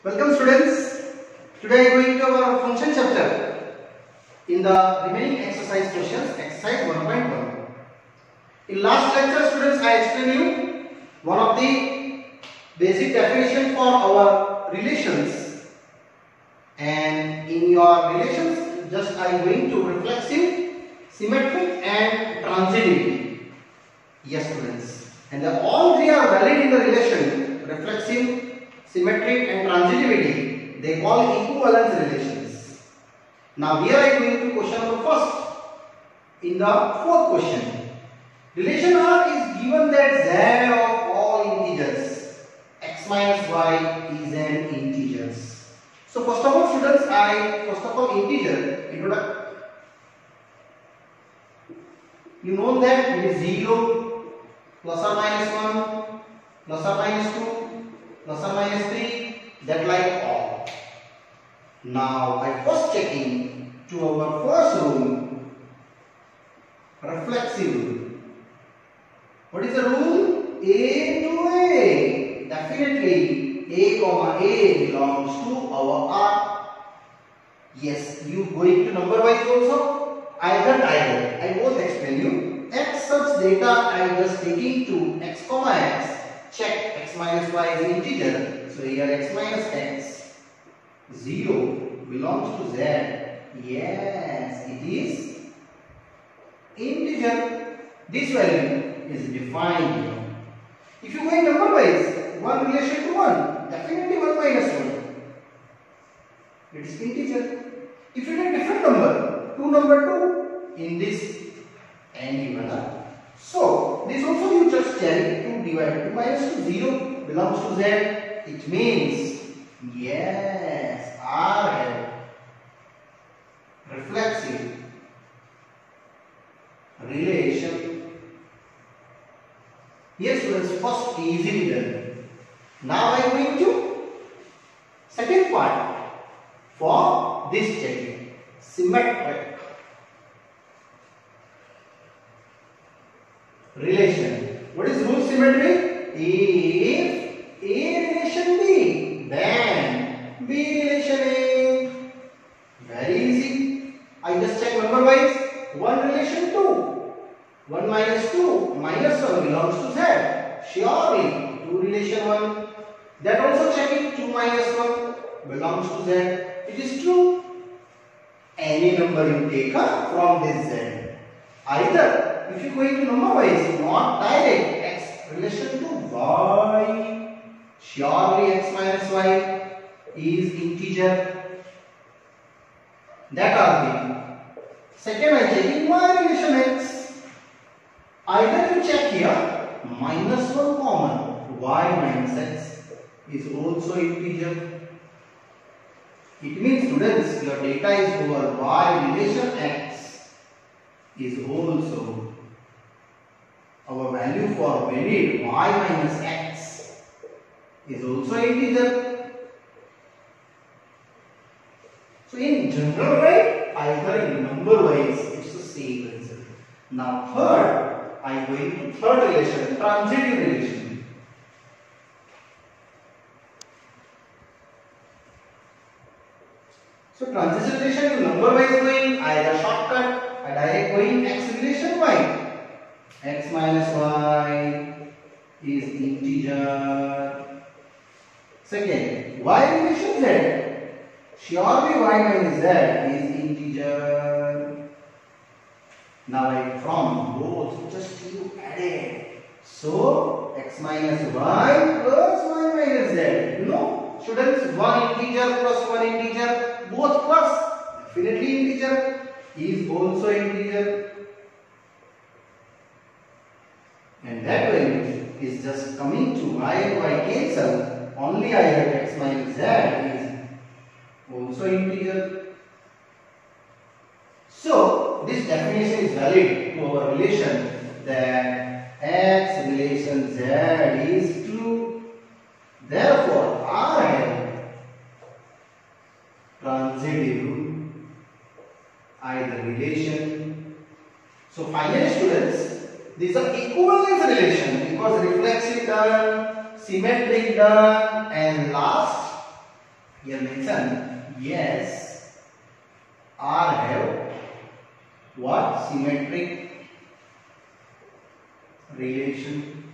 Welcome students. Today I am going to our function chapter. In the remaining exercise questions, exercise 1.1. In last lecture students I explained you one of the basic definition for our relations, and in your relations just I am going to reflexive, symmetric and transitivity. Yes students, and all three are valid in the relation reflexive, symmetric and transitivity. They call equivalence relations. Now here I am going to question number first. In the fourth question, relation R is given that z of all integers x minus y is an integer. So first of all students, integer, you know that it is 0, plus or minus 1, plus or minus 2, plus or minus 3, that like all. Now I first checking to our first rule, reflexive rule. What is the rule? A to A. Definitely A comma A belongs to our R. Yes, you going to number wise also. I both explain you. X such data I just taking to x comma x. Check x minus y is integer. So here x minus x 0 belongs to z. Yes, it is integer. This value is defined here. If you go in number wise, 1 relation to 1, definitely 1 minus 1. It is integer. If you take different number, 2 number 2 in this and manner. So this also you just check 2 divided 2 minus 2 0 belongs to z. It means yes, R have reflexive relation. Yes students, first easily done. Now I am going to second part for this checking, symmetric relation. What is rule symmetry? If A relation B, then B relation A. Very easy. I just check number wise. 1 relation 2. 1 minus 2 minus 1 belongs to Z. Surely 2 relation 1. That also checking 2 minus 1 belongs to Z. It is true. Any number you take from this Z. Either if you go into number wise, not direct x relation to y. Surely x minus y is integer. That are the second I checking y relation x. Either you check here minus 1 common, y minus x is also integer. It means students, your data is over y relation x is also our value for valid y minus x is also integer. So in general, right, either in number wise it's the same result. Now third, I am going to third relation, transitive relation. So transitive relation in number wise going, either shortcut, I direct going x relation y. X minus y is integer. Second, y relation z. Surely y minus z is integer. Now I from both just you added. So x minus y plus y minus z. You know, students, 1 integer plus 1 integer, both plus, definitely integer, is also integer. And that value is just coming to y and y cancel. Only I have x minus z is also integer. So this definition is valid to our relation that x relation z is true. Therefore R have transitive either relation. So finally students, these are equivalence relation because reflexive done, symmetric done, and last Here mention, yes, R have what? Symmetric relation.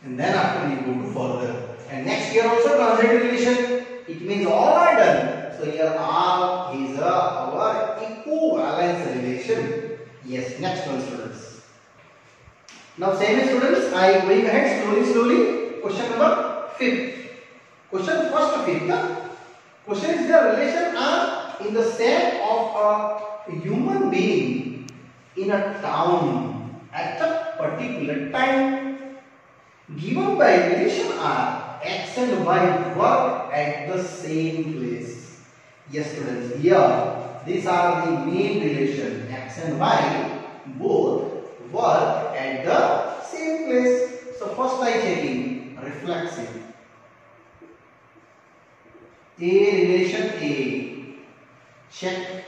And then after we go to further. And next here also transitive relation. It means all are done. So here R is our equivalence relation. Yes, next one students. Now same students, I am going ahead slowly. Question number 5th. Question first 5th. Question is the relation are in the set of a human being in a town at a particular time. Given by relation R, X and Y work at the same place. Yes students, here these are the main relation. X and Y both work at the same place. So first I checking reflexive. A relation A. Check.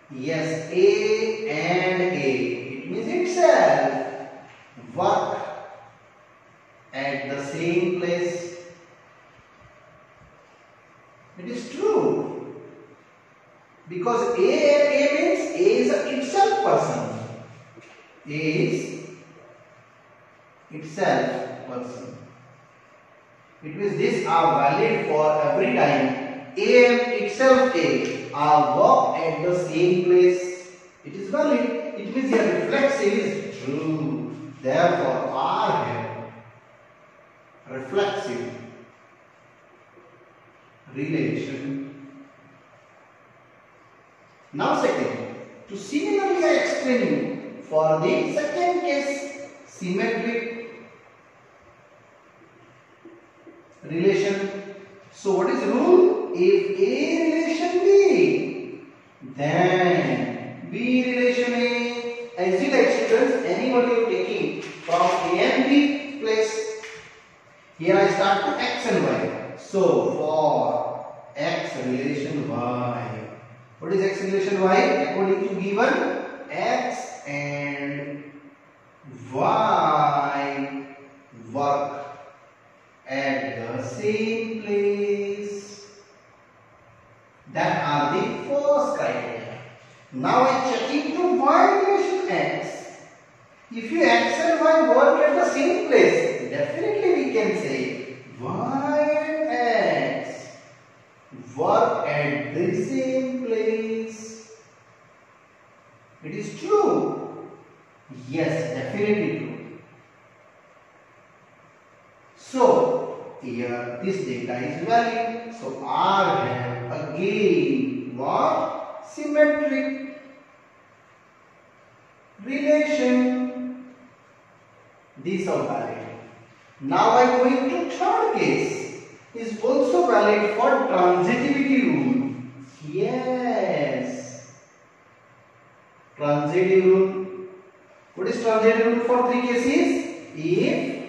Yes, A and A. It means itself work at the same place. It is true. Because A and A means A is itself person. A is itself person. It means these are valid for every time. A and itself A are work at the same place. It is valid. It means your reflexive is true. Therefore, R have reflexive relation. Now second, to similarly I explain you for the second case symmetric relation. So what is the rule? If A relation B, then B relation A. As you like students, anyone you taking from A and B place. Here I start to X and Y. So for X relation Y. What is X relation Y? According to given, X and Y work at the same place. That are the first criteria. Now I check into Y relation X. If you X and Y work at the same place, definitely we can say Y and X work at the same place. It is true. Yes, definitely true. So here this data is valid. So R have again what? Symmetric relation. These are valid. Now I am going to third case. Is also valid for transitivity rule. Yes. Transitive rule. What is transitive rule for three cases? If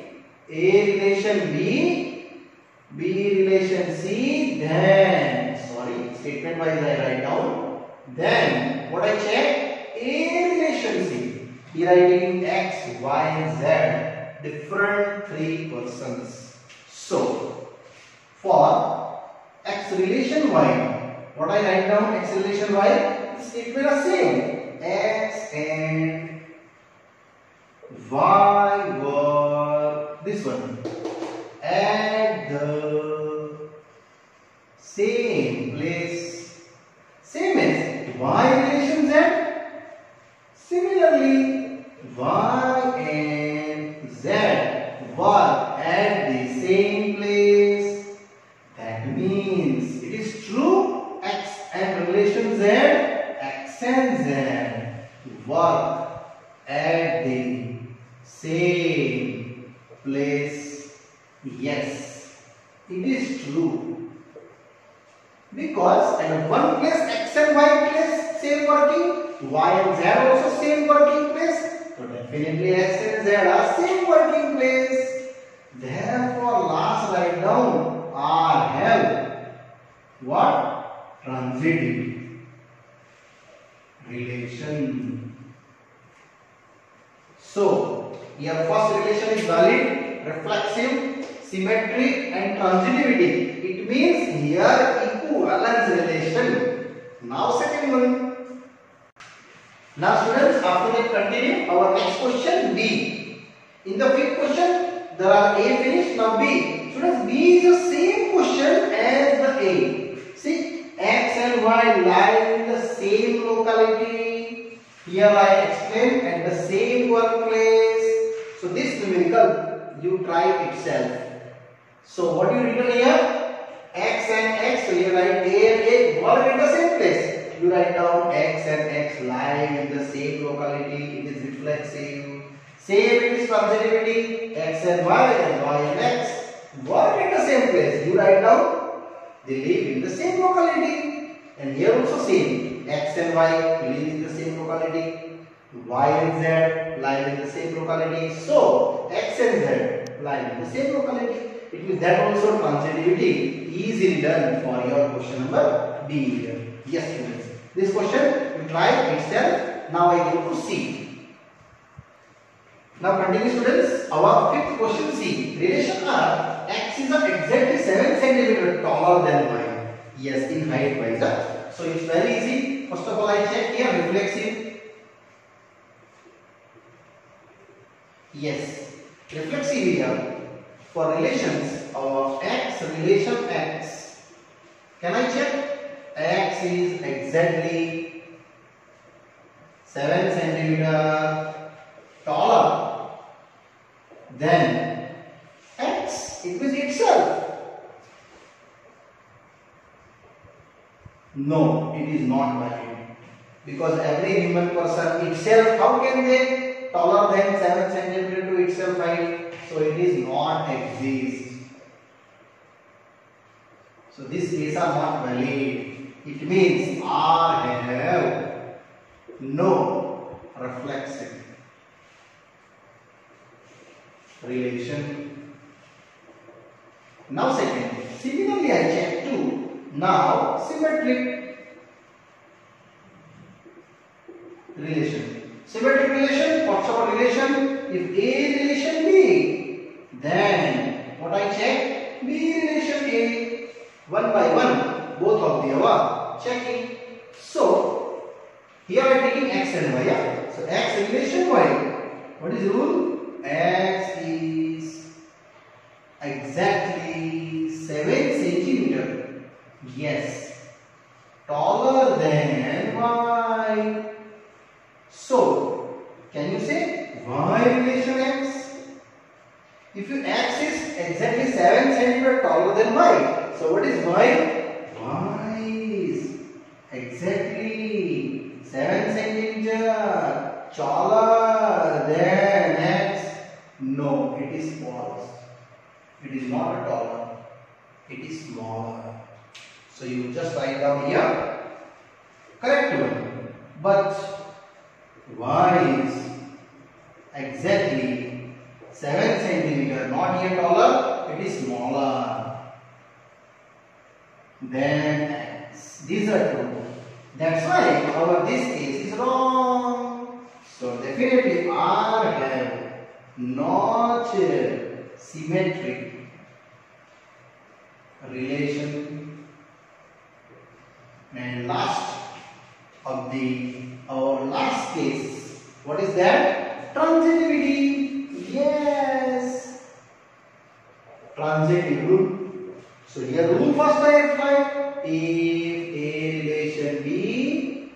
A relation B, B relation C, then statement wise I write down. Then what I check? A relation C. Here I taking X, Y and Z, different three persons. So for X relation Y, what I write down? X relation Y, statement are same. X and Y were this one at the same place. Same as Y relation Z. Similarly, Y and Z work at the same place. That means it is true. X and relation Z, X and Z work at the same place. Yes, it is true. Because at one place X and Y place same working, Y and Z also same working place. So definitely X and Z are same working place. Therefore last write down R have what? Transitive relation. So your first relation is valid, reflexive, symmetric and transitivity. It means here equivalence relation. Now second one. Now students, after that continue our next question B. In the fifth question there are A finished, now B. Students, B is the same question as the A. See, X and Y lie in the same locality. Here I explained at the same workplace. So this numerical you try itself. So what you written here? X and X. So you write A and A work in the same place. You write down X and X lie in the same locality. It is reflexive. Same it is transitivity. X and Y and X work in the same place. You write down they live in the same locality. And here also same. X and Y live in the same locality. Y and Z lie in the same locality. So X and Z lie in the same locality. It means that also transitivity easily done for your question number B here. Yes, students. This question you try itself. Now I go to C. Now continue students. Our fifth question C. Relation R. X is exactly 7 cm taller than Y. Yes, in height wise. So it's very easy. First of all, I check here reflexive. Yes, reflexive here for relations of X relation X. Can I check? X is exactly 7 cm taller than X. It means itself. No, it is not valid. Because every human person itself, how can they taller than 7 cm to itself height? So it is not exist. So these cases are not valid. It means R have no reflexive relation. Now second, similarly I check 2. Now symmetric relation. Symmetric relation, what's our relation? If A is relation B, then what I check? B relation A. One by one, both of the above. Checking. So here I am taking X and Y. So X relation Y. What is the rule? X is exactly 7 centimeter. Yes, taller than Y. So can you say Y relation X? If your X is exactly 7 centimeter taller than Y, so what is Y? Y is exactly 7 centimeter taller than X. No, it is false. It is not taller. It is smaller. So you just write down here correct one. But Y is exactly 7 centimeter, not yet taller, it is smaller than X. These are true. That's why our this case is wrong. So definitely R have not symmetric relation. And last of our last case, what is that? Transitivity. Yes, transitive rule. So here rule first I apply. If A relation B,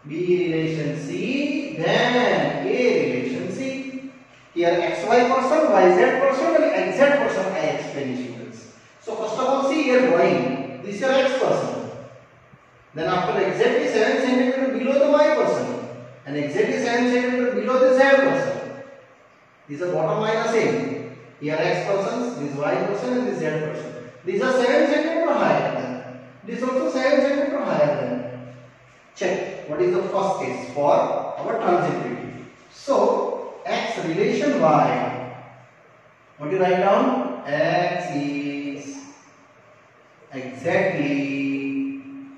B relation C, then A relation C. Here XY person, YZ person and XZ person I explain students. So first of all see here drawing. This is your X person. Then after exactly 7 cm below the Y person and exactly 7 cm below the Z person. These are bottom line are same. Here X persons, this Y person and this Z person. These are 7 cm higher than. This also 7 cm higher than. Check what is the first case for our transitivity. So X relation Y. What do you write down? X is exactly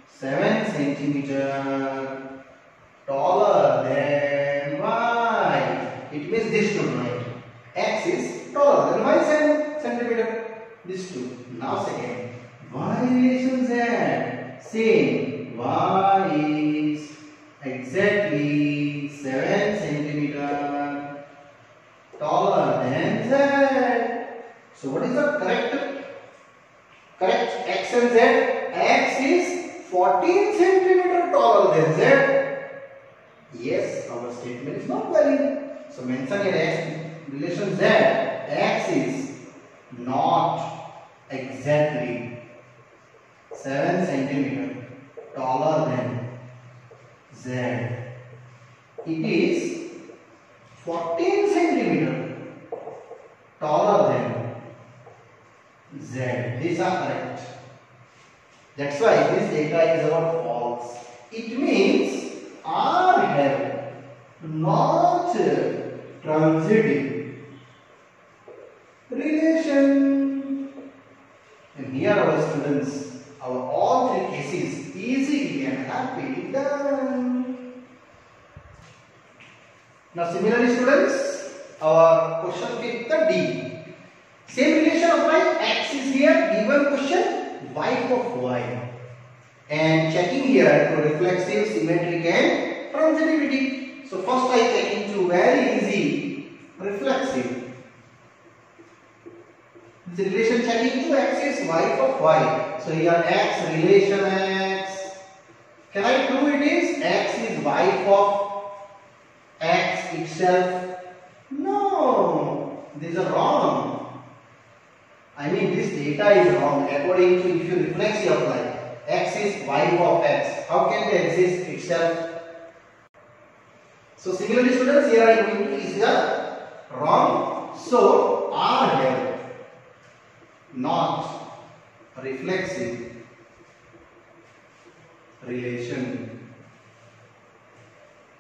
7 centimeter taller than Y. It means this two, right? X is taller than Y centimeter. This two. Now second, Y relation Z? Same. Y is exactly 7 centimeter taller than Z. So what is the correct X and Z? X is 14 centimeter taller than Z. Yes, our statement is not valid. So mention here X relation Z. X is not exactly 7 centimeter taller than Z. It is 14 centimeter taller than Z. These are correct. That's why this data is our false. It means R have not transitive relation. And here our students, our all three cases easily and happily done. Now similarly students, our question fifth, the D. Same relation applies. X is here, given question, wife of Y. And checking here to reflexive, symmetric and transitivity. So first I check into very easy, reflexive. The relation checking to X is wife of Y. So here X relation X. Can I prove it is X is wife of X itself? No, these are wrong. I mean this data is wrong according to if you reflexive apply. X is wife of X. How can they exist itself? So similarly students, here I am going to is the wrong. So R here not reflexive relation.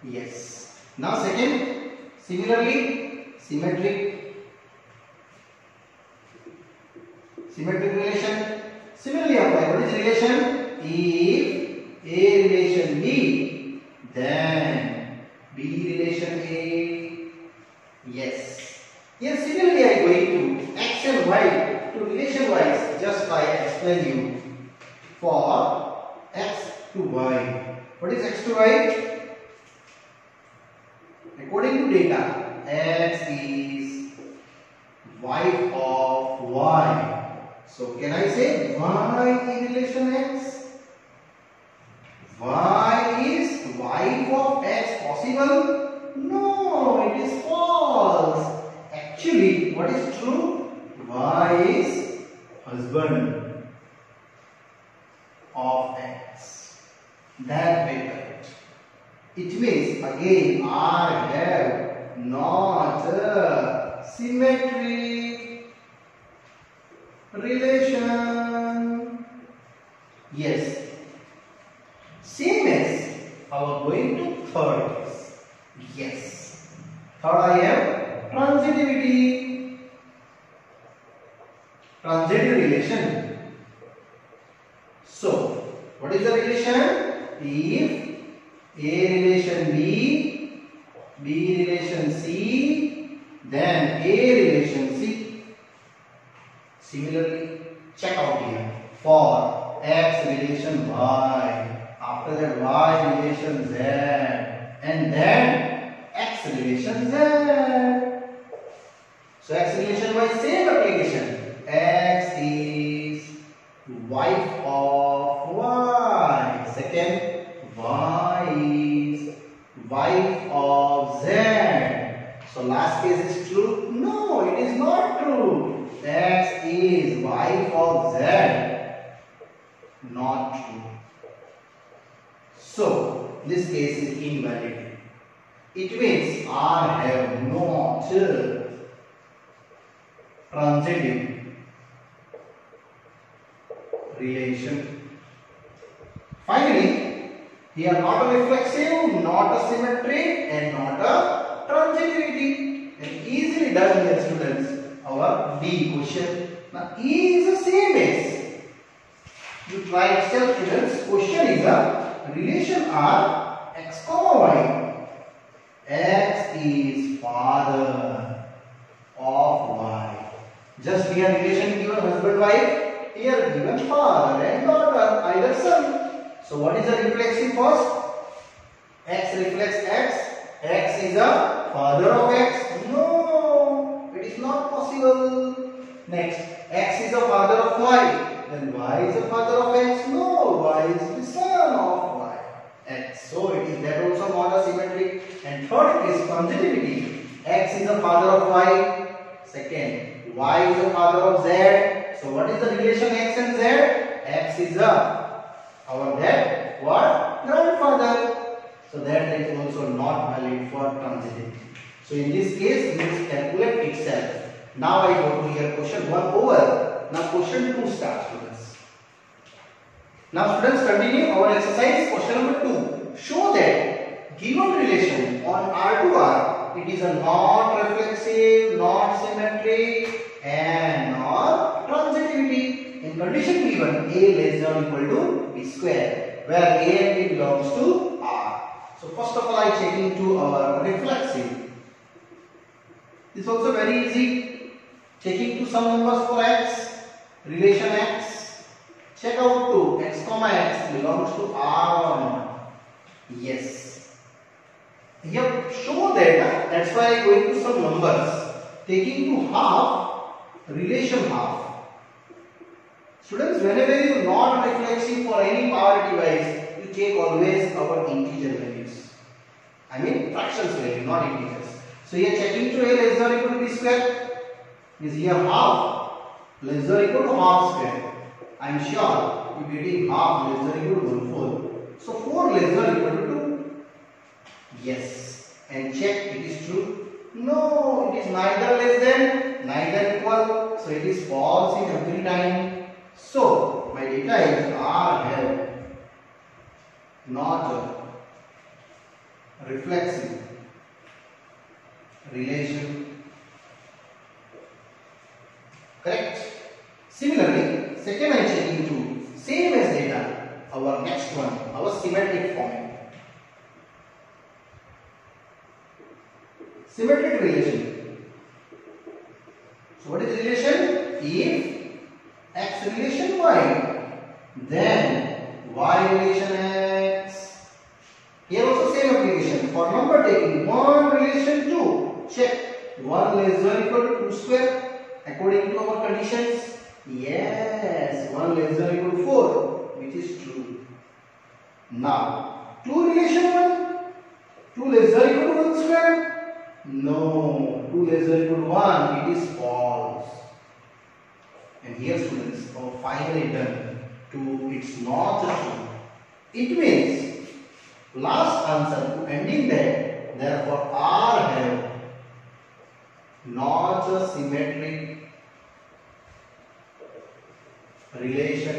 Yes. Now second, similarly symmetric relation. Similarly apply. What is relation? If A relation B, then B relation A. Yes. Yes, similarly I am going to X and Y to relation wise just I explain you for X to Y. What is X to Y? According to data, X is wife of Y. So can I say Y in relation X? Y is wife of X possible? No, it is false. Actually, what is true? Y is husband of X. That way correct. It means again R have not a symmetric relation. Yes. Same as our going to third case. Yes. Third I have transitivity. Transitive relation. So, what is the relation? If A relation B, B relation C, then A relation C. Similarly, check out here for X relation Y, after that Y relation Z, and then X relation Z. So X relation Y, same application. X is wife of Y. Second, Y is wife of Z. So last case is true? No, it is not true. X is wife of Z. Not true. So this case is invalid. It means R have not transitive relation. Finally, here not a reflexive, not a symmetric, and not a transitivity. And easily done here, students. Our D question. Now E is the same as. You try itself, students. Question is a relation R X comma Y. X is father of Y. Just here relation given husband wife. here given father and daughter, either son. So what is the reflexive first? X reflects X. X is a father of X. No, it is not possible. Next, X is a father of Y. Then Y is a father of X. No, Y is the son of Y. X. So it is that also not a symmetry. And third is transitivity. X is the father of Y. Second, Y is the father of Z. So what is the relation X and Z? X is our dad, what? Grandfather. So that is also not valid for transitivity. So in this case, we will calculate itself. Now I go to here question 1 over. Now question 2 starts, students. Now students, continue our exercise. Question number 2. Show that given relation on R to R, it is a not reflexive, not symmetric, and not transitivity. In condition given, A less than or equal to B square, where A and B belongs to R. So first of all, I check into our reflexive. This is also very easy. Checking to some numbers for X, relation X. Check out to X comma X belongs to R or not. Yes. Here show that. That's why I go into some numbers. Taking to half, relation half. Students, whenever you not reflexive for any power device, you take always our integer values. I mean fractions value, not integers. So here checking to A less than or equal to B square. Is here half less than or equal to half square. I am sure you are getting half less than or equal to 1/4. So 4 less than or equal to 2. Yes. And check it is true. No, it is neither less than, neither equal. So it is false in every time. So my data is R have not reflexive relation. Correct. Similarly, second I am checking to same as data. Our next one, our symmetric form. Symmetric relation. So what is relation? If X relation Y, then Y relation X. Here also same application. For number taking 1 relation 2. Check 1 less than or equal to 2 square. According to our conditions, yes, 1 less than or equal to 4, which is true. Now, 2 relation 1, 2 less than or equal to 1 square. No, 2 less than or equal to 1, it is false. And here students, our finally done to it's not true. It means last answer to ending there, therefore R have not a symmetric relation.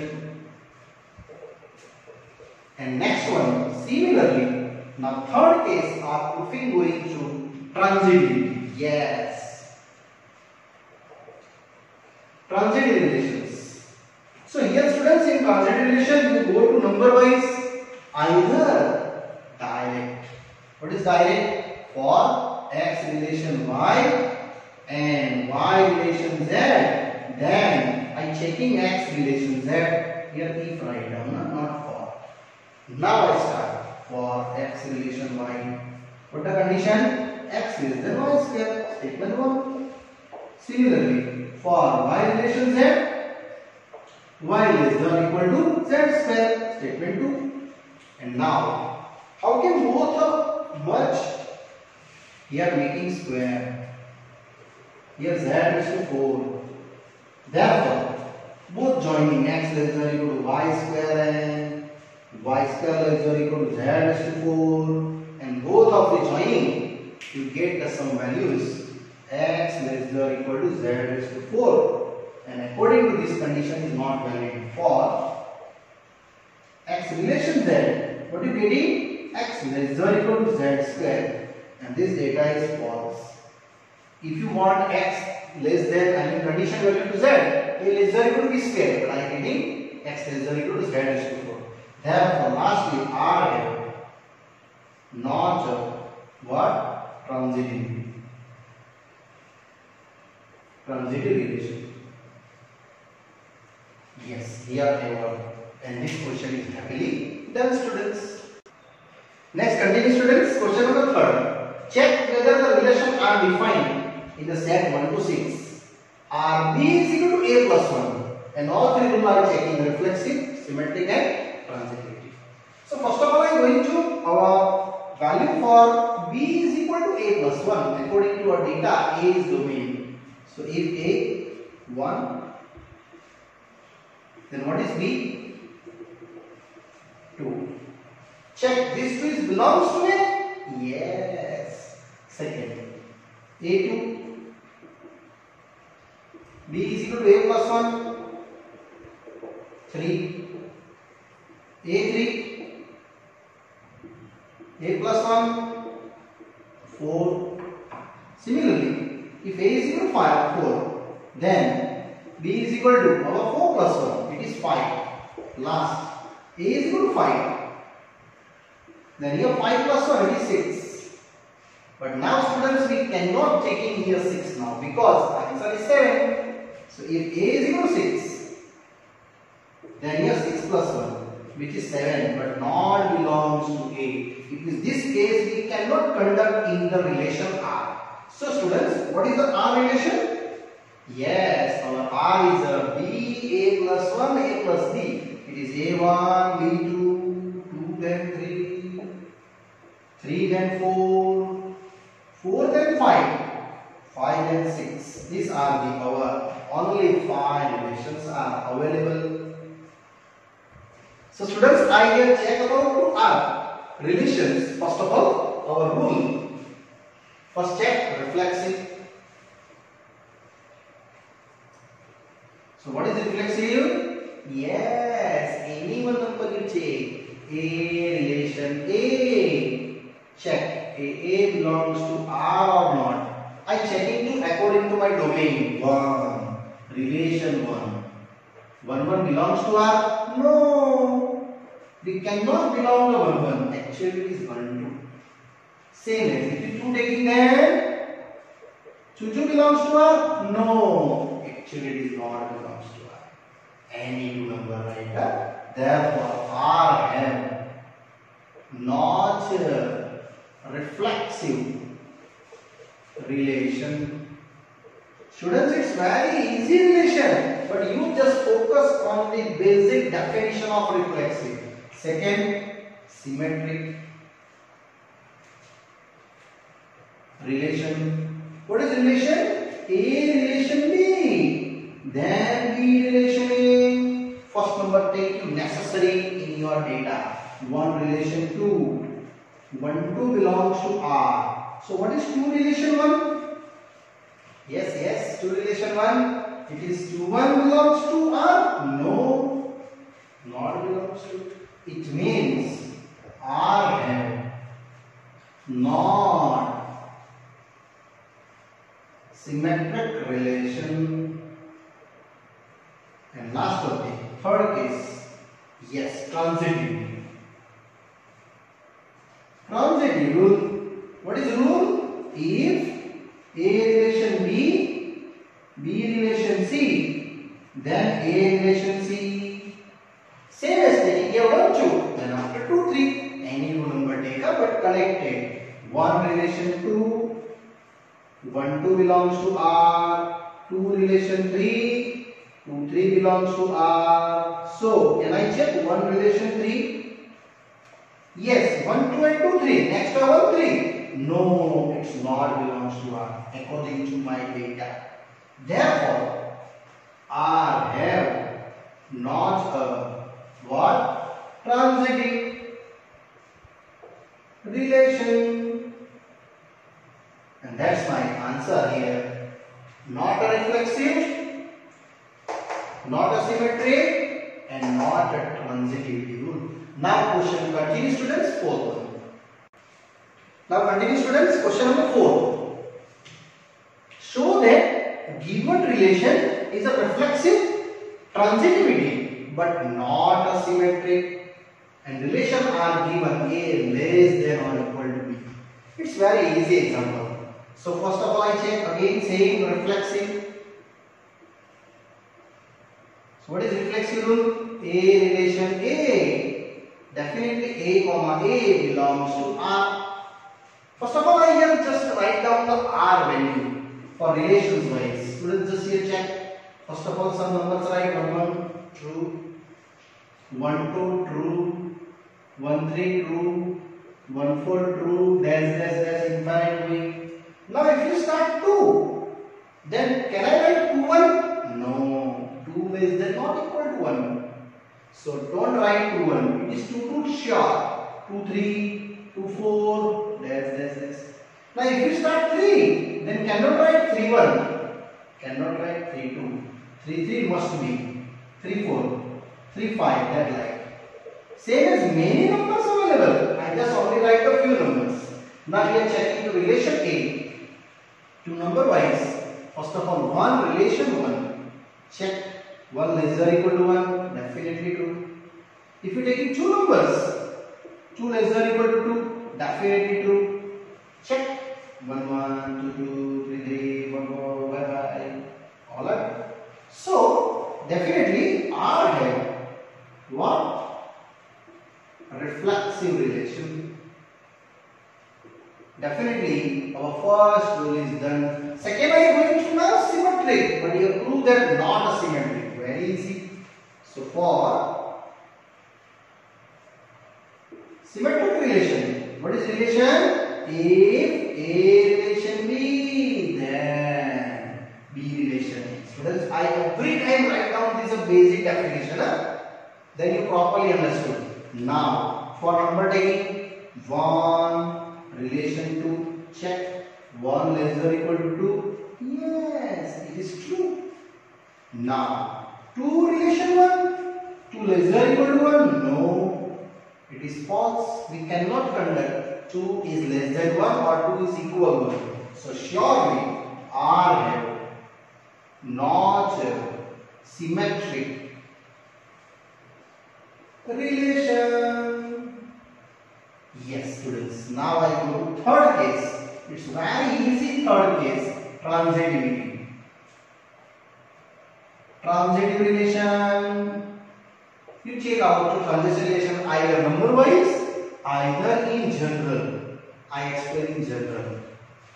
And next one, similarly, now third case are proofing going to transitivity. Yes, transitive relations. So here students, in transitive relation you go to number wise, either direct. What is direct? For X relation Y and Y relation Z, then I checking X relation Z. Here if write down, not for. Now I start for X relation Y. What the condition? X less than Y square. Statement 1. Similarly, for Y relation Z, Y less than or equal to Z square. Statement 2. And now, how can both merge? Here making square. Here Z is to 4. Therefore, both joining X less than or equal to Y square and Y square less than or equal to Z is to 4. And both of the joining, you get the sum values. X less than or equal to Z is to 4. And according to this condition is not valid for X relation Z. What are you getting? X less than or equal to Z square. And this data is false. If you want X less than, condition value to Z, A less than or equal to B square, but I am getting X less than or equal to Z is to 4. Therefore, lastly, R have not what? Transitive relation. Yes, here our and this question is happily done, students. Next, continue, students. Question number 3. Check whether the relations are defined in the set 1 to 6 are b is equal to a plus 1, and all three rules are checking reflexive, symmetric, and transitivity. So first of all, I am going to our value for b is equal to a plus 1 according to our data. A is domain. So if a 1, then what is b? 2. Check this 2 is belongs to a? Yes. Second, a2, b is equal to a plus 1, 3, a3, a plus 1, 4. Similarly, if a is equal to 4, then b is equal to our 4 plus 1, it is 5. Last, a is equal to 5. Then here 5 plus 1, it is 6. But now, students, we cannot take in here 6 now because the answer is 7. So if a is equal to 6, then here 6 plus 1, which is 7, but not belongs to a. In this case, we cannot conduct in the relation R. So students, what is the R relation? Yes, our R is a b, a plus 1, a plus b. It is a1, b2, 2 then 3, 3 then 4, 4 then 5, 5 then 6. These are the our only 5 relations are available. So students, I will check about to our relations. First of all, our rule. First check reflexive. So what is reflexive? Yes, any one number you take. A relation A. Check A belongs to R or not. I checking to according to my domain. 1. Relation 1. 1 belongs to R? No. We cannot belong to 1. Actually it is 1 2. Same as if you 2 taking then 2 belongs to R? No. Actually it is not belongs to R. Any 2 number right? Therefore R have not reflexive relation. Students, it's very easy relation, but you just focus on the basic definition of reflexive. Second, symmetric relation. What is relation? A relation B, then B relation A. First number take you necessary in your data. 1 relation 2. 1 2 belongs to R. So what is 2 relation 1? Yes, 2 relation 1. It is 2 1 belongs to R? No, not belongs to. It means R have not symmetric relation. And last of the third case, yes, transitivity. Transitive rule. What is the rule? If A relation B, B relation C, then A relation C. Same as taking here 1 2, then after 2 3, any 2 number take up but connected. 1 relation 2, 1 2 belongs to R, 2 relation 3, 2 3 belongs to R. So can I check 1 relation 3? Yes, 1 2 and 2 3. Next to 1 3. No, it's not belongs to R according to my data. Therefore, R have not a what? Transitive relation. And that's my answer here. Not a reflexive, not a symmetric, and not a transitivity rule. Now question continue, students. Fourth one. Now continue, students. Question number 4. Show that given relation is a reflexive transitivity but not a symmetric, and relation are given A less than or equal to B. It's very easy example. So first of all I check again same reflexive. What is reflexive rule? A relation A. Definitely A comma A belongs to R. First of all, I here just write down the R value for relations wise. Students, just here check. First of all, some numbers write 1 1 true, 1 2 true, 1 3 true, 1 4 true, dash infinite way. Now if you start 2, then can I write 2 1? No, 2 less than not equal to 1. So don't write 2 1. It is 2 2 sure. 2 3, 2 4, dash. Now if you start 3, then cannot write 3 1. Cannot write 3 2. 3 3 must be 3 4, 3 5, that like. Same as many numbers available. I just only write a few numbers. Now we are checking the relation A to number wise. First of all, 1 relation 1. Check 1 less than or equal to 1. Definitely true. If you take it 2 numbers, 2 less than or equal to 2. Definitely true. Check 1 1, 2 2, 3 3, 1 4, bye bye. Alright. So definitely R have what? Reflexive relation. Definitely our first rule is done. Second, I am going to now symmetric, but you prove that not a symmetric. Very easy. So for symmetric relation, what is relation? If A relation B, then B relation. Students, I every time write down this a basic definition. Then you properly understood. Now for number taking 1 relation 2, check 1 less than or equal to 2. Yes, it is true. Now 2 relation 1, 2 less than or equal to 1. No, it is false. We cannot conduct 2 is less than 1 or 2 is equal to 1. So surely R have not symmetric relation. Yes, students. Now I go to third case. It's very easy. Third case, transitivity. Transitive relation. You check out to transitive relation either number wise, either in general. I explain in general.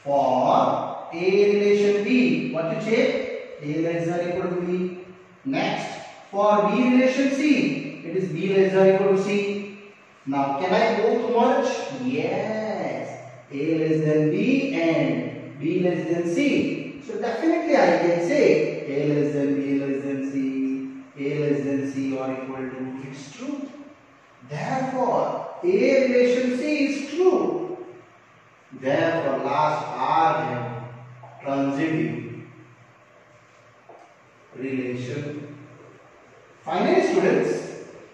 For A relation B, what you check? A less than or equal to B. Next, for B relation C, it is B less than or equal to C. Now, can I both merge? Yes. A less than B and B less than C. So definitely I can say A less than B less than C, A less than C or equal to. It's true. Therefore, A relation C is true. Therefore, last R have transitive relation. Finally, students,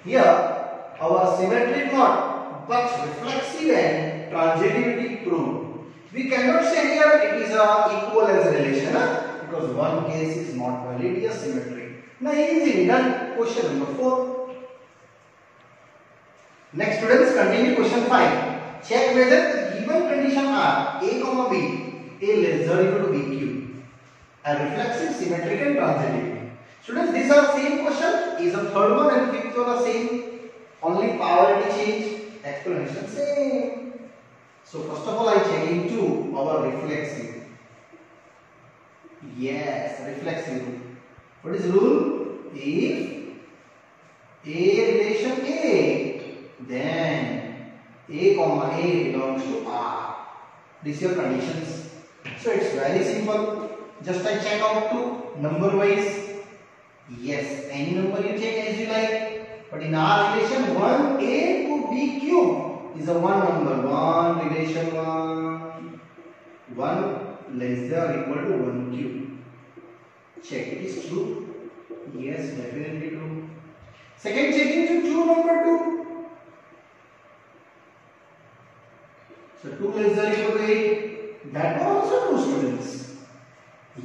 here our symmetric not but reflexive and transitivity proved. We cannot say here it is a equivalence relation because one case is not valid as symmetric. Now easily done. Question number 4. Next, students, continue question 5. Check whether the given condition are A comma B, A less than or equal to BQ, are reflexive, symmetric and transitive. Students, these are same question. Is the third one and fifth one are same. Only power change. Explanation same. So first of all, I check into our reflexive. Yes, reflexive rule. What is the rule? If A relation A, then A comma A belongs to R. These are your conditions. So it's very simple. Just I check out to number wise. Yes, any number you take as you like. But in our relation 1A to B cube is a one number. 1 relation 1. 1 less than or equal to 1 cube. Check it is true. Yes, definitely true. Second, checking to 2 number 2. So 2 less than or equal to 8. That one also true, students.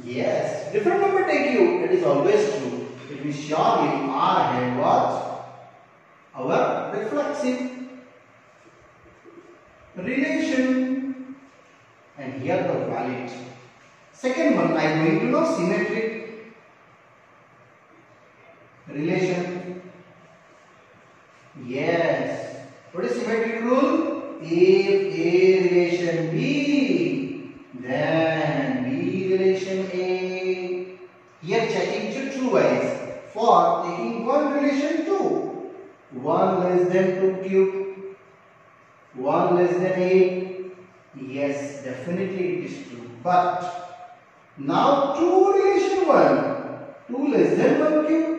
Yes, different number take you. It is always true. It will surely R have what? Our reflexive relation. And here the valid. Second one, I am going to know symmetric relation. Yes. What is symmetric rule? If A relation B, then B relation A. Here checking to true wise. For taking one relation 2, 1 less than 2 cube, 1 less than 8. Yes, definitely it is true. But now 2 relation 1, 2 less than 1 cube.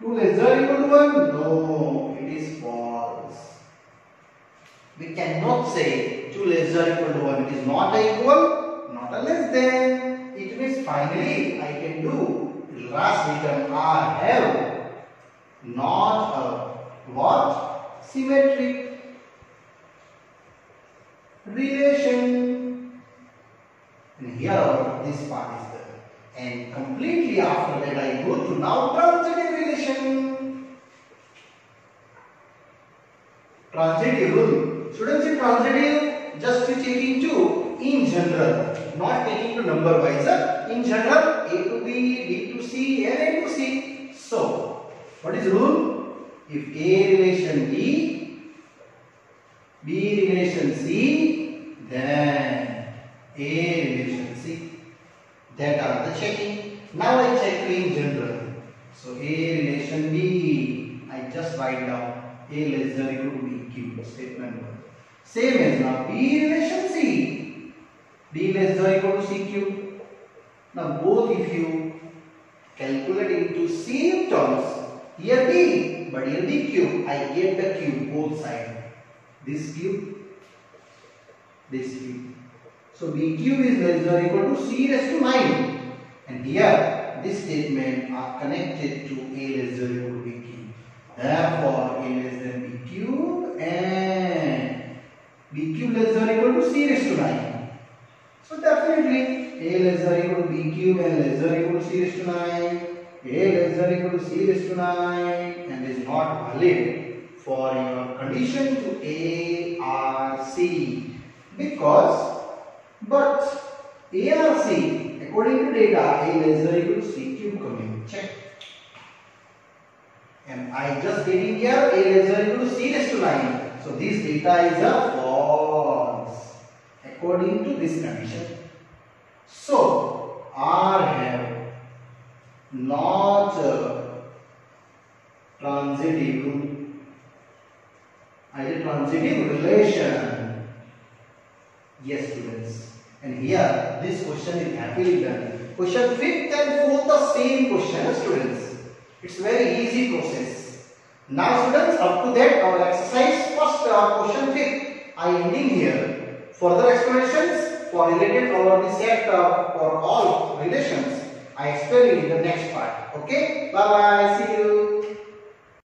2 less than or equal to 1? No, it is false. We cannot say 2 less than or equal to 1. It is not a equal, not a less than. It means finally I can do last written R have not a what? Symmetric relation. And here this part is there. And completely after that I go to now transitive relation. Transitive rule. Students, in transitive just to take into in general, not taking to number wise. In general, A to B, B to C, and A to C. So, what is the rule? If A relation B, B relation C, then A relation C. That are the checking. Now I check in general. So A relation B, I just write down A less than or equal to B cube, statement 1. Same as now B relation C, B less than or equal to C cube. Now both if you calculate into C terms, here B, but here B cube, I get the cube both sides. This cube, this cube. So B cube is less than or equal to C raised to 9. And here this statement are connected to A less than or equal to B cube. Therefore A less than B cube and B cube less than or equal to C raised to 9. So definitely A less than or equal to B cube and less than or equal to C raised to 9. A less than or equal to C raised to 9 and is not valid for your condition to A or C. Because but A or C, according to data, A less than or equal to C cube coming. Check. And I just getting here A less than or equal to C raised to 9. So this data is a false according to this condition. So R have not a transitive, either transitive relation. Yes, students. And here this question is happily done. Question 5th and 4th the same question, students. It's very easy process. Now students, up to that our exercise first question 5th I ending here. Further explanations for related or the set for all relations I explain in the next part. Okay, bye bye, see you.